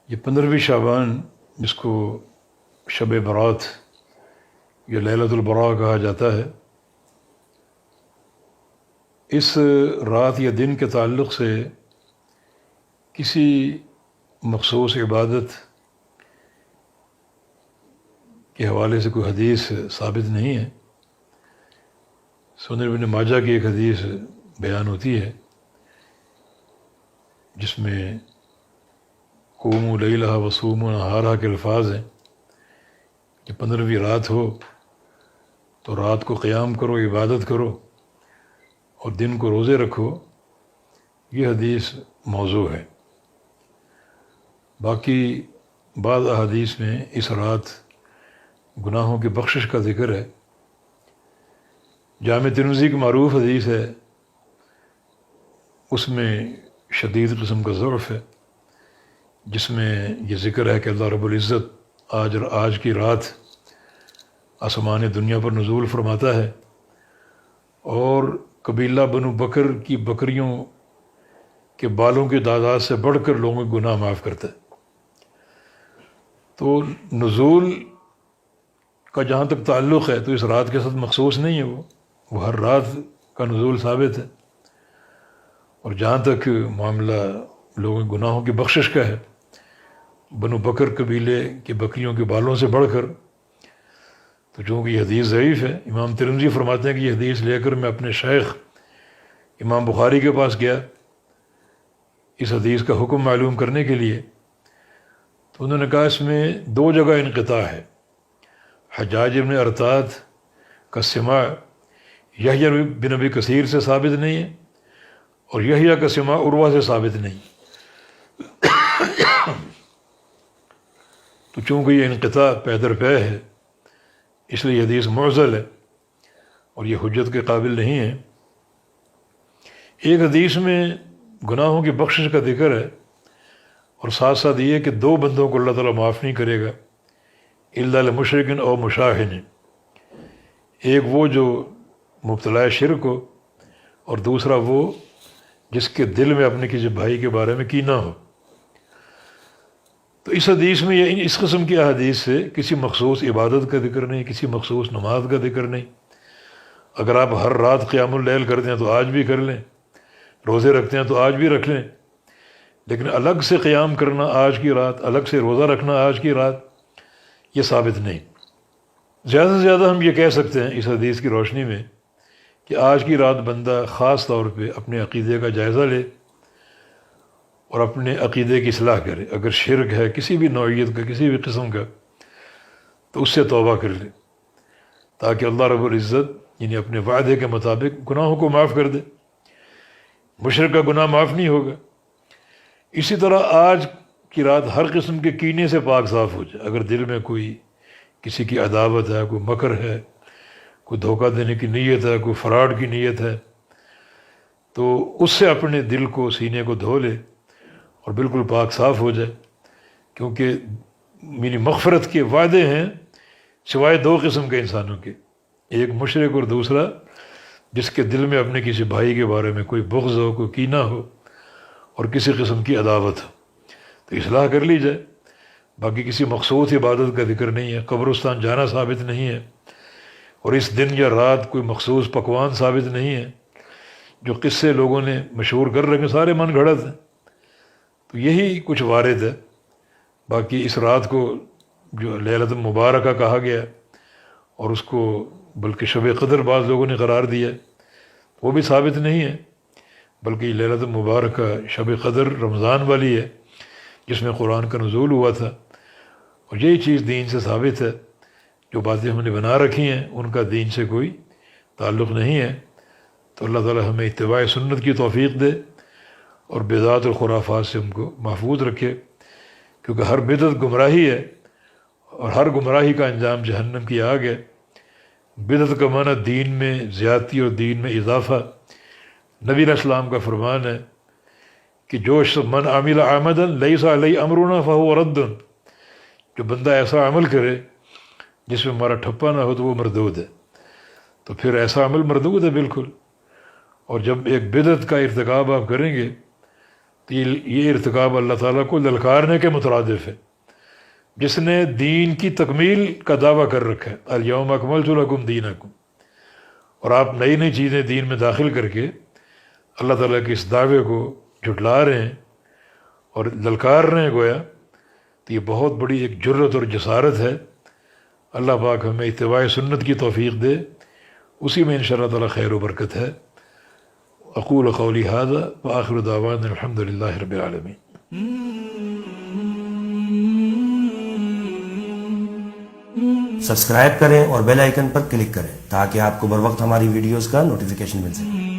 یہ 15ویں شعبان جس کو شب برات یا لیلۃ البراء کہا جاتا ہے، اس رات یا دن کے تعلق سے کسی مخصوص عبادت کے حوالے سے کوئی حدیث ثابت نہیں ہے۔ سنن ابن ماجہ کی ایک حدیث بیان ہوتی ہے جس میں قوموا لیلہا وصوموا نہارہا کے الفاظ ہیں کہ 15ویں رات ہو تو رات کو قیام کرو، عبادت کرو، اور دن کو روزے رکھو۔ یہ حدیث موضوع ہے۔ باقی بعض احادیث میں اس رات گناہوں کی بخشش کا ذکر ہے۔ جامع ترمذی کی معروف حدیث ہے، اس میں شدید قسم کا ضعف ہے، جس میں یہ ذکر ہے کہ اللہ رب العزت آج کی رات آسمان دنیا پر نزول فرماتا ہے اور قبیلہ بنو بکر کی بکریوں کے بالوں کی تعداد سے بڑھ کر لوگوں کے گناہ معاف کرتا ہے۔ تو نزول کا جہاں تک تعلق ہے تو اس رات کے ساتھ مخصوص نہیں ہے، وہ ہر رات کا نزول ثابت ہے۔ اور جہاں تک معاملہ لوگوں کے گناہوں کی بخشش کا ہے، بنو بکر قبیلے کے بکریوں کے بالوں سے بڑھ کر، تو چونکہ یہ حدیث ضعیف ہے، امام ترمذی فرماتے ہیں کہ یہ حدیث لے کر میں اپنے شیخ امام بخاری کے پاس گیا اس حدیث کا حکم معلوم کرنے کے لیے، تو انہوں نے کہا اس میں 2 جگہ انقطاع ہے۔ حجاج بن ارطاد کا سماع یحییٰ بن ابی کثیر سے ثابت نہیں ہے، اور یحییٰ کا سماع عروہ سے ثابت نہیں۔ تو چونکہ یہ انقطاع پے در پے ہے، اس لیے یہ حدیث معضل ہے اور یہ حجت کے قابل نہیں ہے۔ ایک حدیث میں گناہوں کی بخشش کا ذکر ہے، اور ساتھ ساتھ یہ کہ 2 بندوں کو اللہ تعالیٰ معاف نہیں کرے گا، الا لمشرک او مشاہن۔ ایک وہ جو مبتلا شرک ہو، اور دوسرا وہ جس کے دل میں اپنے کسی بھائی کے بارے میں کینہ ہو۔ تو اس حدیث میں اس قسم کی احادیث سے کسی مخصوص عبادت کا ذکر نہیں، کسی مخصوص نماز کا ذکر نہیں۔ اگر آپ ہر رات قیام اللیل کرتے ہیں تو آج بھی کر لیں، روزے رکھتے ہیں تو آج بھی رکھ لیں، لیکن الگ سے قیام کرنا آج کی رات، الگ سے روزہ رکھنا آج کی رات، یہ ثابت نہیں۔ زیادہ سے زیادہ ہم یہ کہہ سکتے ہیں اس حدیث کی روشنی میں کہ آج کی رات بندہ خاص طور پہ اپنے عقیدے کا جائزہ لے اور اپنے عقیدے کی اصلاح کرے۔ اگر شرک ہے کسی بھی نوعیت کا، کسی بھی قسم کا، تو اس سے توبہ کر لے، تاکہ اللہ رب العزت یعنی اپنے وعدے کے مطابق گناہوں کو معاف کر دے۔ مشرک کا گناہ معاف نہیں ہوگا۔ اسی طرح آج کی رات ہر قسم کے کینے سے پاک صاف ہو جائے۔ اگر دل میں کوئی کسی کی عداوت ہے، کوئی مکر ہے، کوئی دھوکہ دینے کی نیت ہے، کوئی فراڈ کی نیت ہے، تو اس سے اپنے دل کو، سینے کو دھو لے اور بالکل پاک صاف ہو جائے، کیونکہ میری مغفرت کے وعدے ہیں سوائے 2 قسم کے انسانوں کے، ایک مشرک اور دوسرا جس کے دل میں اپنے کسی بھائی کے بارے میں کوئی بغض ہو، کوئی کینہ ہو اور کسی قسم کی عداوت ہو، تو اصلاح کر لی جائے۔ باقی کسی مخصوص عبادت کا ذکر نہیں ہے، قبرستان جانا ثابت نہیں ہے، اور اس دن یا رات کوئی مخصوص پکوان ثابت نہیں ہے۔ جو قصے لوگوں نے مشہور کر رکھے سارے من گھڑت ہیں، تو یہی کچھ وارد ہے۔ باقی اس رات کو جو لیلۃ المبارکہ کہا گیا اور اس کو بلکہ شب قدر بعض لوگوں نے قرار دیا، وہ بھی ثابت نہیں ہے، بلکہ لیلۃ المبارکہ شب قدر رمضان والی ہے جس میں قرآن کا نزول ہوا تھا، اور یہی چیز دین سے ثابت ہے۔ جو باتیں ہم نے بنا رکھی ہیں ان کا دین سے کوئی تعلق نہیں ہے۔ تو اللہ تعالی ہمیں اتباع سنت کی توفیق دے اور بدعات اور خرافات سے ہم کو محفوظ رکھے، کیونکہ ہر بدعت گمراہی ہے اور ہر گمراہی کا انجام جہنم کی آگ ہے۔ بدعت کا معنی دین میں زیادتی اور دین میں اضافہ۔ نبی علیہ السلام کا فرمان ہے کہ جو من عمل عملا لیس علیہ امرنا فہو رد، جو بندہ ایسا عمل کرے جس میں ہمارا ٹھپا نہ ہو تو وہ مردود ہے۔ تو پھر ایسا عمل مردود ہے بالکل۔ اور جب ایک بدعت کا ارتکاب آپ کریں گے تو یہ ارتکاب اللہ تعالیٰ کو للکارنے کے مترادف ہے. جس نے دین کی تکمیل کا دعویٰ کر رکھا ہے، الیوم اکملت لکم دینکم، اور آپ نئی نئی چیزیں دین میں داخل کر کے اللہ تعالیٰ کے اس دعوے کو جھٹلا رہے ہیں اور للکار رہے ہیں گویا، تو یہ بہت بڑی ایک جرت اور جسارت ہے. اللہ پاک ہمیں اتباع سنت کی توفیق دے، اسی میں انشاءاللہ تعالیٰ خیر و برکت ہے. اقول قولی ھذا وآخر دعوانا الحمد للہ رب العالمین. سبسکرائب کریں اور بیل آئیکن پر کلک کریں تاکہ آپ کو بر وقت ہماری ویڈیوز کا نوٹیفیکیشن مل سکے.